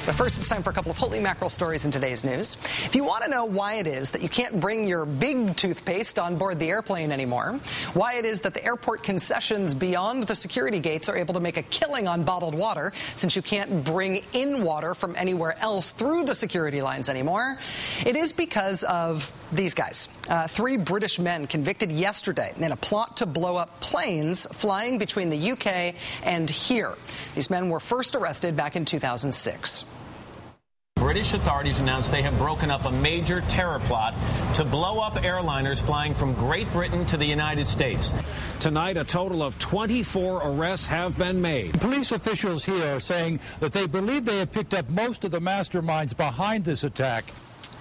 But first, it's time for a couple of holy mackerel stories in today's news. If you want to know why it is that you can't bring your big toothpaste on board the airplane anymore, why it is that the airport concessions beyond the security gates are able to make a killing on bottled water since you can't bring in water from anywhere else through the security lines anymore, it is because of these guys. Three British men convicted yesterday in a plot to blow up planes flying between the UK and here. These men were first arrested back in 2006. British authorities announced they have broken up a major terror plot to blow up airliners flying from Great Britain to the United States. Tonight, a total of 24 arrests have been made. Police officials here are saying that they believe they have picked up most of the masterminds behind this attack.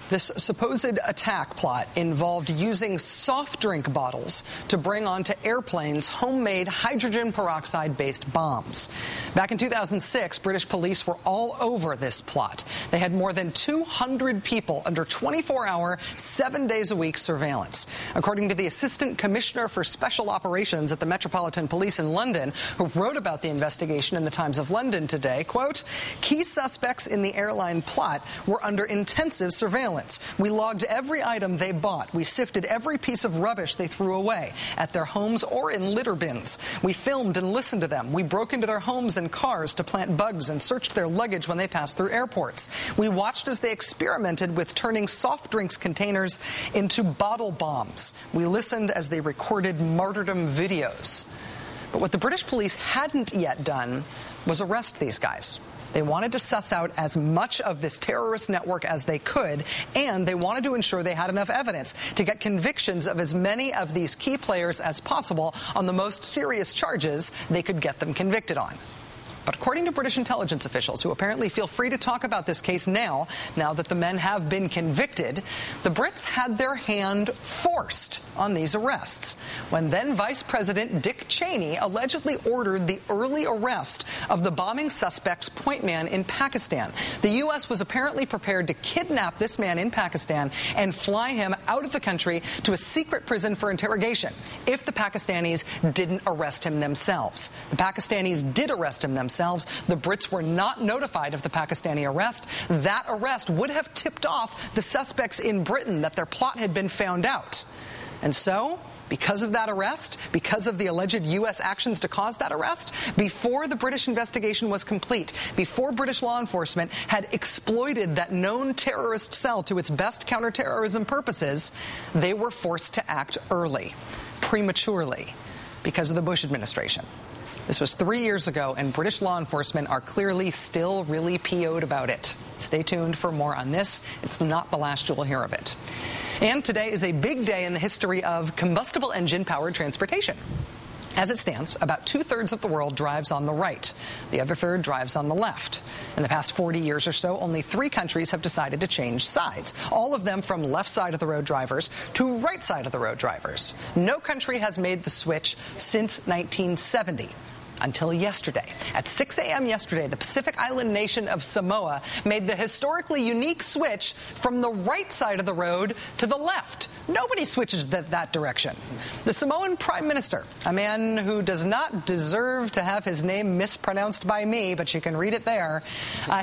This supposed attack plot involved using soft drink bottles to bring onto airplanes homemade hydrogen peroxide-based bombs. Back in 2006, British police were all over this plot. They had more than 200 people under 24-hour, 7 days a week surveillance. According to the Assistant Commissioner for Special Operations at the Metropolitan Police in London, who wrote about the investigation in the Times of London today, quote, "Key suspects in the airline plot were under intensive surveillance. We logged every item they bought. We sifted every piece of rubbish they threw away at their homes or in litter bins. We filmed and listened to them. We broke into their homes and cars to plant bugs and searched their luggage when they passed through airports. We watched as they experimented with turning soft drinks containers into bottle bombs. We listened as they recorded martyrdom videos." But what the British police hadn't yet done was arrest these guys. They wanted to suss out as much of this terrorist network as they could, and they wanted to ensure they had enough evidence to get convictions of as many of these key players as possible on the most serious charges they could get them convicted on. But according to British intelligence officials, who apparently feel free to talk about this case now that the men have been convicted, the Brits had their hand forced on these arrests when then Vice President Dick Cheney allegedly ordered the early arrest of the bombing suspect's point man in Pakistan. The U.S. was apparently prepared to kidnap this man in Pakistan and fly him out of the country to a secret prison for interrogation if the Pakistanis didn't arrest him themselves. The Pakistanis did arrest him themselves. The Brits were not notified of the Pakistani arrest. That arrest would have tipped off the suspects in Britain that their plot had been found out. And so, because of that arrest, because of the alleged U.S. actions to cause that arrest, before the British investigation was complete, before British law enforcement had exploited that known terrorist cell to its best counterterrorism purposes, they were forced to act early, prematurely, because of the Bush administration. This was 3 years ago, and British law enforcement are clearly still really PO'd about it. Stay tuned for more on this. It's not the last you'll hear of it. And today is a big day in the history of combustible engine-powered transportation. As it stands, about 2/3 of the world drives on the right. The other third drives on the left. In the past 40 years or so, only 3 countries have decided to change sides, all of them from left side of the road drivers to right side of the road drivers. No country has made the switch since 1970. Until yesterday. At 6 a.m. yesterday, the Pacific Island nation of Samoa made the historically unique switch from the right side of the road to the left. Nobody switches that direction. The Samoan Prime Minister, a man who does not deserve to have his name mispronounced by me, but you can read it there,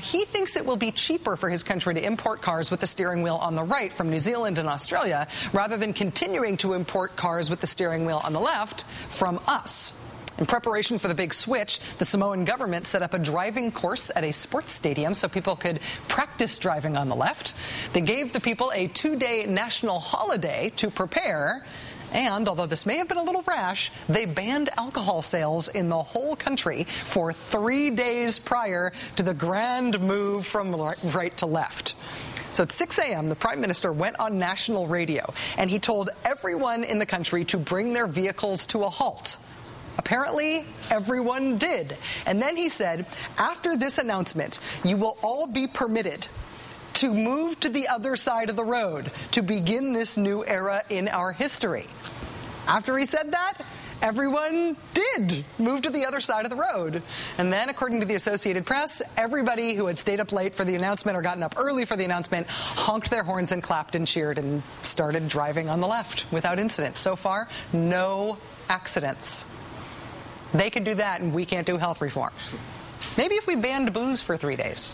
he thinks it will be cheaper for his country to import cars with the steering wheel on the right from New Zealand and Australia, rather than continuing to import cars with the steering wheel on the left from us. In preparation for the big switch, the Samoan government set up a driving course at a sports stadium so people could practice driving on the left. They gave the people a 2-day national holiday to prepare. And although this may have been a little rash, they banned alcohol sales in the whole country for 3 days prior to the grand move from right to left. So at 6 a.m., the Prime Minister went on national radio, and he told everyone in the country to bring their vehicles to a halt. Apparently, everyone did. And then he said, after this announcement, you will all be permitted to move to the other side of the road to begin this new era in our history. After he said that, everyone did move to the other side of the road. And then, according to the Associated Press, everybody who had stayed up late for the announcement or gotten up early for the announcement honked their horns and clapped and cheered and started driving on the left without incident. So far, no accidents. They could do that, and we can't do health reform. Maybe if we banned booze for 3 days.